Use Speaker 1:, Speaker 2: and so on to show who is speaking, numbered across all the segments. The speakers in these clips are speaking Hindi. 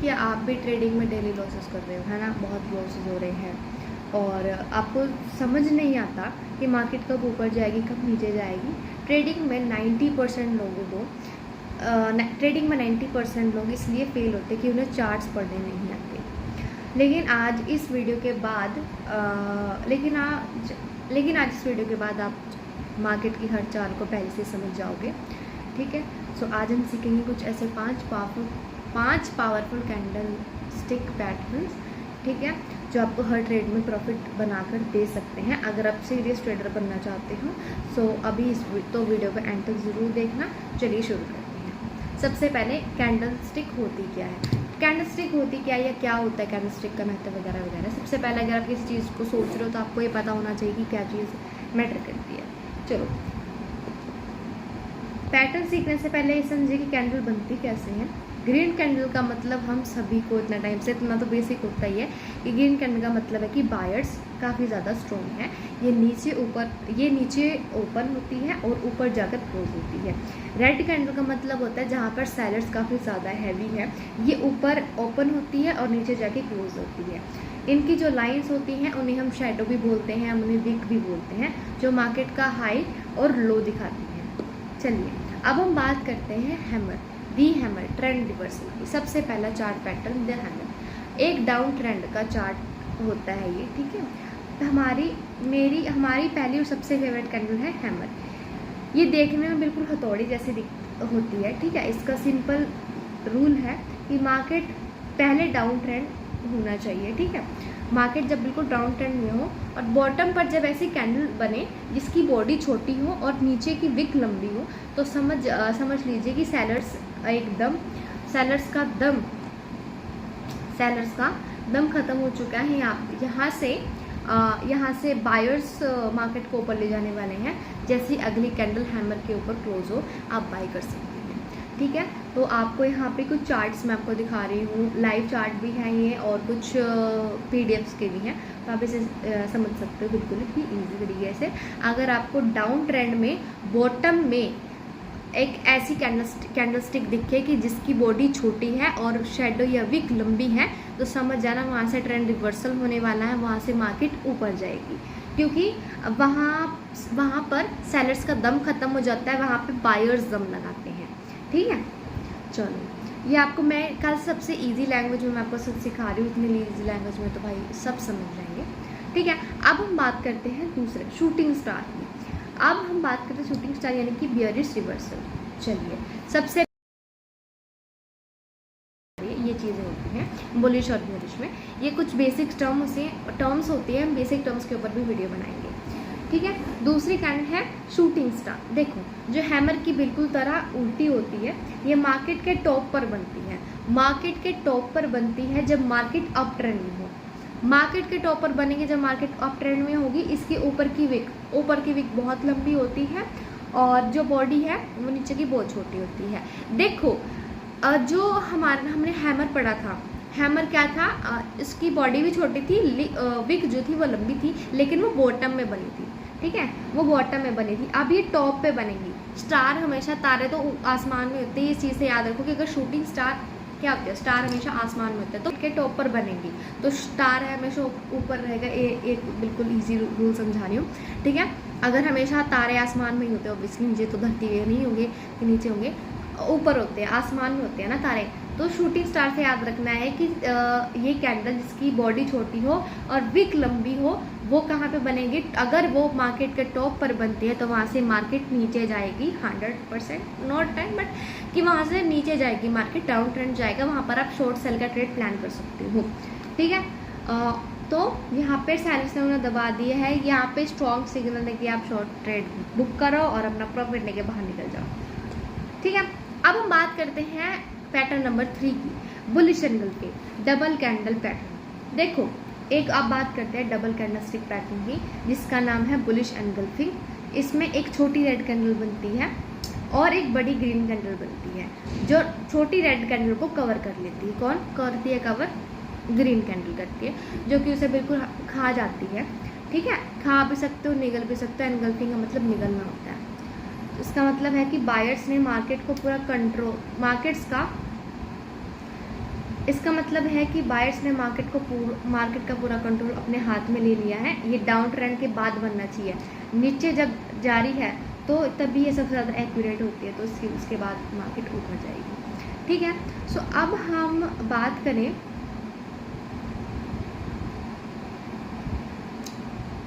Speaker 1: कि आप भी ट्रेडिंग में डेली लॉसेस कर रहे हो, है ना, बहुत लॉसेस हो रहे हैं और आपको समझ नहीं आता कि मार्केट कब ऊपर जाएगी कब नीचे जाएगी। ट्रेडिंग में 90% लोगों को ट्रेडिंग में 90% लोग इसलिए फेल होते हैं कि उन्हें चार्ट्स पढ़ने नहीं आते। लेकिन आज इस वीडियो के बाद आज इस वीडियो के बाद आप मार्केट की हर चाल को पहले से समझ जाओगे, ठीक है। सो आज हम सीखेंगे कुछ ऐसे पांच पावरफुल कैंडल स्टिक पैटर्न्स, ठीक है, जो आपको हर ट्रेड में प्रॉफिट बनाकर दे सकते हैं अगर आप सीरियस ट्रेडर बनना चाहते हो। सो अभी वीडियो को एंड तक ज़रूर देखना। चलिए शुरू करते हैं। सबसे पहले कैंडल स्टिक होती क्या है, कैंडल स्टिक होती क्या है या क्या होता है कैंडल स्टिक का महत्व वगैरह वगैरह। सबसे पहले अगर आप किसी चीज़ को सोच रहे हो तो आपको ये पता होना चाहिए कि क्या चीज़ मैटर करती है। चलो, पैटर्न सीखने से पहले ये समझिए कि कैंडल बनती कैसे है। ग्रीन कैंडल का मतलब हम सभी को इतना टाइम से इतना तो बेसिक होता ही है कि ग्रीन कैंडल का मतलब है कि बायर्स काफ़ी ज़्यादा स्ट्रॉन्ग है। ये नीचे ओपन होती है और ऊपर जाकर क्लोज होती है। रेड कैंडल का मतलब होता है जहाँ पर सेलर्स काफ़ी ज़्यादा हैवी है, ये ऊपर ओपन होती है और नीचे जाके क्लोज होती है। इनकी जो लाइंस होती हैं उन्हें हम शैडो भी बोलते हैं, हम उन्हें विक भी बोलते हैं, जो मार्केट का हाई और लो दिखाती है। चलिए अब हम बात करते हैं हैमर, दी हैमर ट्रेंड रिवर्सल की। सबसे पहला चार्ट पैटर्न द हैमर, एक डाउन ट्रेंड का चार्ट होता है ये, ठीक है। तो हमारी पहली और सबसे फेवरेट कैंडल है हैमर। ये देखने में बिल्कुल हथौड़ी जैसी होती है, ठीक है। इसका सिंपल रूल है कि मार्केट पहले डाउन ट्रेंड होना चाहिए, ठीक है। मार्केट जब बिल्कुल डाउन ट्रेंड में हो और बॉटम पर जब ऐसी कैंडल बने जिसकी बॉडी छोटी हो और नीचे की विक लंबी हो तो समझ लीजिए कि सेलर्स का दम खत्म हो चुका है। यहाँ से बायर्स मार्केट को ऊपर ले जाने वाले हैं। जैसी अगली कैंडल हैमर के ऊपर क्लोज हो आप बाय कर सकते हैं, ठीक है। तो आपको यहाँ पे कुछ चार्ट्स मैं आपको दिखा रही हूँ, लाइव चार्ट भी हैं ये और कुछ PDFs के भी हैं, तो आप इसे समझ सकते हो बिल्कुल ही ईजी तरीके से। अगर आपको डाउन ट्रेंड में बॉटम में एक ऐसी कैंडल स्टिक दिखे कि जिसकी बॉडी छोटी है और शेडो या विक लंबी है तो समझ जाना वहाँ से ट्रेंड रिवर्सल होने वाला है, वहाँ से मार्केट ऊपर जाएगी, क्योंकि वहाँ पर सेलर्स का दम खत्म हो जाता है, वहाँ पे बायर्स दम लगाते हैं, ठीक है। चलो, ये आपको मैं कल सबसे इजी लैंग्वेज में मैं आपको सब सिखा रही हूँ, इतनी इजी लैंग्वेज में तो भाई सब समझ जाएंगे, ठीक है। अब हम बात करते हैं दूसरे शूटिंग स्टार की। अब हम बात करते हैं शूटिंग स्टार यानी कि बियरिश रिवर्सल। चलिए, सबसे ये चीज़ें होती हैं बुलिश और बियरिश में, ये कुछ बेसिक टर्म्स होती हैं, हम बेसिक टर्म्स के ऊपर भी वीडियो बनाएंगे, ठीक है। दूसरी कैंडल है शूटिंग स्टार। देखो, जो हैमर की बिल्कुल तरह उल्टी होती है, ये मार्केट के टॉप पर बनती है। मार्केट के टॉप पर बनती है जब मार्केट अप ट्रेंड में हो। मार्केट के टॉप पर बनेंगे जब मार्केट अप ट्रेंड में होगी। इसकी ऊपर की विक बहुत लंबी होती है और जो बॉडी है वो नीचे की बहुत छोटी होती है। देखो, जो हमने हैमर पढ़ा था, हैमर क्या था, इसकी बॉडी भी छोटी थी, विक जो थी वो लंबी थी, लेकिन वो बॉटम में बनी थी, ठीक है, वो बॉटम में बनी थी। अब ये टॉप पे बनेगी। स्टार हमेशा, तारे तो आसमान में होते हैं, इस चीज़ से याद रखो कि अगर शूटिंग स्टार क्या होती है, स्टार हमेशा आसमान में होता है, तो के टॉप पर बनेगी तो स्टार है हमेशा ऊपर रहेगा। एक बिल्कुल ईजी रूल समझा रही हूँ, ठीक है। अगर हमेशा तारे आसमान में ही होते हैं, ऑब्वियसली नीचे तो धरती पे नहीं होंगे कि नीचे होंगे, ऊपर होते हैं, आसमान में होते हैं ना तारे। तो शूटिंग स्टार से याद रखना है कि ये कैंडल जिसकी बॉडी छोटी हो और विक लंबी हो वो कहाँ पे बनेगी। अगर वो मार्केट के टॉप पर बनती है तो वहाँ से मार्केट नीचे जाएगी 100%, नॉट टाइम बट कि वहाँ से नीचे जाएगी मार्केट, डाउन ट्रेंड जाएगा, वहाँ पर आप शॉर्ट सेल का ट्रेड प्लान कर सकते हो, ठीक है। तो यहाँ पे सेलर्स ने उन्हें दबा दिया है, यहाँ पे स्ट्रॉन्ग सिग्नल है कि आप शॉर्ट ट्रेड बुक करो और अपना प्रॉफिट लेके बाहर निकल जाओ, ठीक है। अब हम बात करते हैं पैटर्न नंबर 3 की, bullish engulfing double candle pattern. देखो, एक अब बात करते हैं डबल कैंडल स्टिक पैटर्न की, जिसका नाम है बुलिश एंगल्फिंग। इसमें एक छोटी रेड कैंडल बनती है और एक बड़ी ग्रीन कैंडल बनती है, जो छोटी रेड कैंडल को कवर कर लेती है। कौन करती है कवर? ग्रीन कैंडल करती है, जो कि उसे बिल्कुल खा जाती है, ठीक है। खा भी सकते हो, निगल भी सकते हो। एंगल्फिंग का मतलब निगलना होता है। इसका मतलब है कि बायर्स ने मार्केट को पूरा कंट्रोल, इसका मतलब है कि बायर्स ने मार्केट का पूरा कंट्रोल अपने हाथ में ले लिया है। ये डाउन ट्रेंड के बाद बनना चाहिए, नीचे जब जारी है तो तभी ये सबसे ज़्यादा एक्यूरेट होती है, तो उसके बाद मार्केट ऊपर जाएगी। ठीक है, सो अब हम बात करें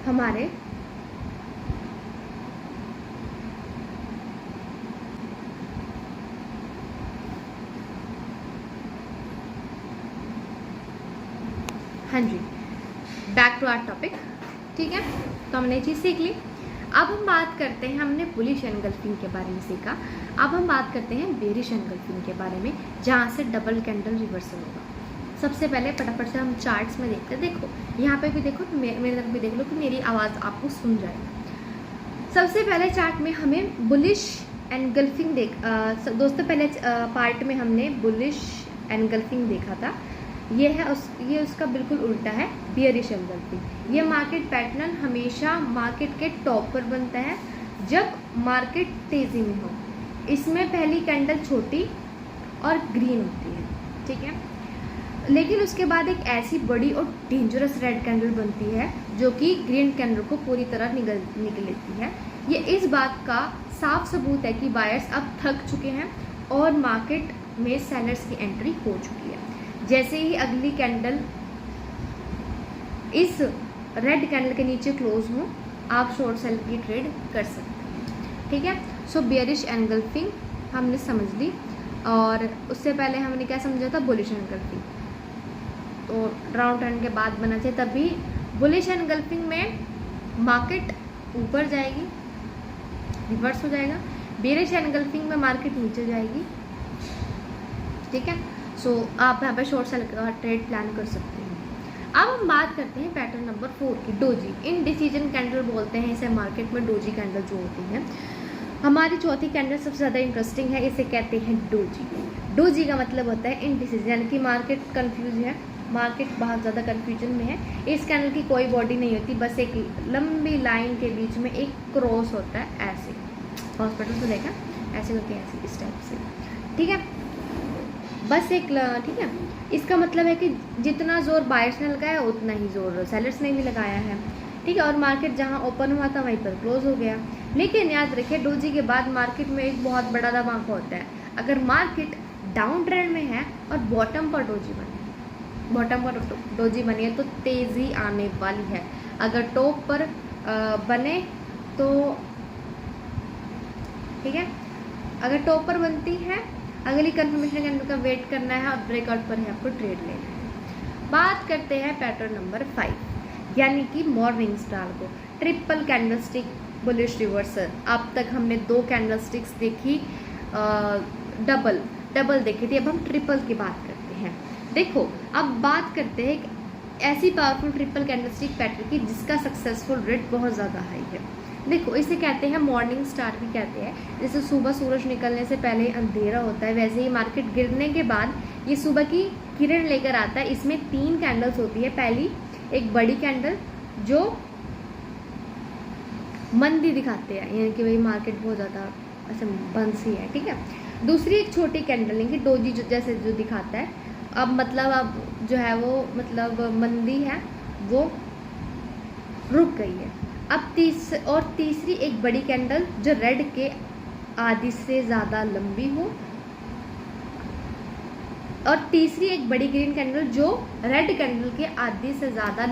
Speaker 1: हमारे हाँ जी, बैक टू आवर टॉपिक। ठीक है, तो हमने ये चीज़ सीख ली। अब हम बात करते हैं, हमने बुलिश एनगल्फिंग के बारे में सीखा, अब हम बात करते हैं बेरिश एनगल्फिंग के बारे में, जहाँ से डबल कैंडल रिवर्सल होगा। सबसे पहले फटाफट से हम चार्ट्स में देखते हैं। देखो यहाँ पे भी देखो, मेरे तरफ भी देख लो कि मेरी आवाज़ आपको सुन जाए। सबसे पहले चार्ट में हमें बुलिश एनगल्फिंग दोस्तों पहले पार्ट में हमने बुलिश एनगल्फिंग देखा था। ये उसका बिल्कुल उल्टा है, बियरिश एनगल्फिंग। ये मार्केट पैटर्न हमेशा मार्केट के टॉप पर बनता है जब मार्केट तेज़ी में हो। इसमें पहली कैंडल छोटी और ग्रीन होती है, ठीक है, लेकिन उसके बाद एक ऐसी बड़ी और डेंजरस रेड कैंडल बनती है जो कि ग्रीन कैंडल को पूरी तरह निगल लेती है। ये इस बात का साफ सबूत है कि बायर्स अब थक चुके हैं और मार्केट में सेलर्स की एंट्री हो चुकी है। जैसे ही अगली कैंडल इस रेड कैंडल के नीचे क्लोज हो, आप शॉर्ट सेल की ट्रेड कर सकते हैं। ठीक है, सो बियरिश एनगल्फिंग हमने समझ ली, और उससे पहले हमने क्या समझा था, बुलिश एनगल्फिंग। तो डाउन ट्रेंड के बाद बना चाहिए, तभी बुलिश एनगल्फिंग में मार्केट ऊपर जाएगी, रिवर्स हो जाएगा। बियरिश एनगल्फिंग में मार्केट नीचे जाएगी। ठीक है, सो आप यहाँ पे शॉर्ट सेल का ट्रेड प्लान कर सकते हैं। अब हम बात करते हैं पैटर्न नंबर 4 की, डोजी। इनडिसीजन कैंडल बोलते हैं इसे मार्केट में, डोजी कैंडल जो होती है। हमारी चौथी कैंडल सबसे ज़्यादा इंटरेस्टिंग है, इसे कहते हैं डोजी। डोजी का मतलब होता है इनडिसीजन, यानी कि मार्केट कंफ्यूज है, मार्केट बहुत ज़्यादा कन्फ्यूजन में है। इस कैंडल की कोई बॉडी नहीं होती, बस एक लंबी लाइन के बीच में एक क्रॉस होता है, ऐसे हॉस्पिटल से देखा ऐसे करके, ऐसे इस टाइप से। ठीक है, बस एक, ठीक है, इसका मतलब है कि जितना जोर बायर्स ने लगाया उतना ही जोर सेलर्स ने भी लगाया है। ठीक है, और मार्केट जहां ओपन हुआ था वहीं पर क्लोज हो गया। लेकिन याद रखिए, डोजी के बाद मार्केट में एक बहुत बड़ा धमाका होता है। अगर मार्केट डाउन ट्रेंड में है और बॉटम पर डोजी बनी है तो तेज़ी आने वाली है। अगर टॉप पर बने तो ठीक है, अगर टॉप पर बनती है, अगली कंफर्मेशन कैंडल का वेट करना है और ब्रेकआउट पर है आपको ट्रेड लेना है। बात करते हैं पैटर्न नंबर 5, यानी कि मॉर्निंग स्टार को, ट्रिपल कैंडलस्टिक बुलिश रिवर्सल। अब तक हमने 2 कैंडलस्टिक्स देखी, डबल देखी थी, अब हम ट्रिपल की बात करते हैं। देखो, अब बात करते हैं ऐसी पावरफुल ट्रिपल कैंडलस्टिक पैटर्न की जिसका सक्सेसफुल रेट बहुत ज़्यादा हाई है। देखो, इसे कहते हैं मॉर्निंग स्टार भी कहते हैं। जैसे सुबह सूरज निकलने से पहले अंधेरा होता है, वैसे ही मार्केट गिरने के बाद ये सुबह की किरण लेकर आता है। इसमें 3 कैंडल्स होती है। पहली एक बड़ी कैंडल जो मंदी दिखाते हैं, यानी कि भाई मार्केट बहुत ज़्यादा ऐसे बंद सी है। ठीक है, दूसरी एक छोटी कैंडल लेंगे, डोजी जैसे जो दिखाता है। अब मतलब अब जो है वो मतलब मंदी है वो रुक गई है। अब तीसरी एक बड़ी कैंडल जो रेड के आधी से ज़्यादा लंबी हो, और तीसरी एक बड़ी ग्रीन कैंडल जो रेड कैंडल के आधी से ज़्यादा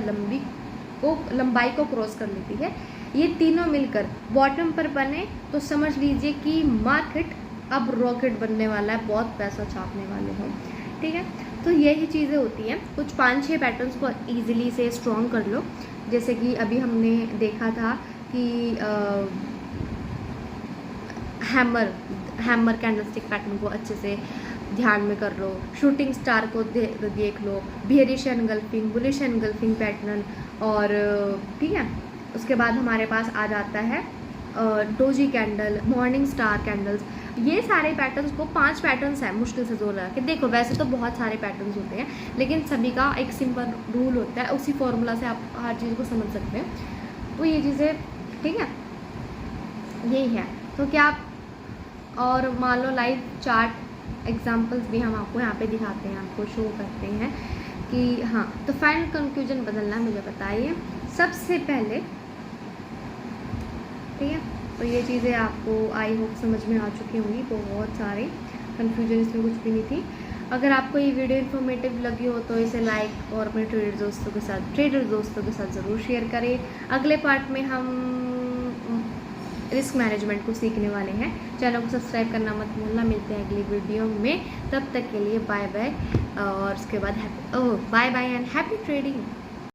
Speaker 1: लंबाई को क्रॉस कर लेती है। ये तीनों मिलकर बॉटम पर बने तो समझ लीजिए कि मार्केट अब रॉकेट बनने वाला है, बहुत पैसा छापने वाले हैं। ठीक है, तो यही चीज़ें होती हैं। कुछ 5-6 पैटर्न्स को ईजिली से स्ट्रॉन्ग कर लो। जैसे कि अभी हमने देखा था कि हैमर कैंडलस्टिक पैटर्न को अच्छे से ध्यान में कर लो, शूटिंग स्टार को देख लो, bearish engulfing, bullish engulfing pattern, और ठीक है, उसके बाद हमारे पास आ जाता है doji candle, morning star candles. ये सारे पैटर्न्स को 5 पैटर्न्स हैं मुश्किल से जोर लगा के। देखो, वैसे तो बहुत सारे पैटर्न्स होते हैं, लेकिन सभी का एक सिंपल रूल होता है, उसी फॉर्मूला से आप हर चीज़ को समझ सकते हैं। तो ये चीज़ें, ठीक है, यही है। तो क्या आप, और मान लो लाइव चार्ट एग्जांपल्स भी हम आपको यहाँ पे दिखाते हैं, आपको शो करते हैं कि हाँ। तो फाइनल कंक्लूजन बदलना मुझे बताइए सबसे पहले, ठीक है। तो ये चीज़ें आपको आई होप समझ में आ चुकी होंगी, बहुत सारे कन्फ्यूजन इसमें कुछ भी नहीं थी। अगर आपको ये वीडियो इन्फॉर्मेटिव लगी हो तो इसे लाइक और अपने ट्रेडर दोस्तों के साथ ज़रूर शेयर करें। अगले पार्ट में हम रिस्क मैनेजमेंट को सीखने वाले हैं। चैनल को सब्सक्राइब करना मत भूलना। मिलते हैं अगली वीडियो में, तब तक के लिए बाय बाय। और उसके बाद bye bye and happy trading.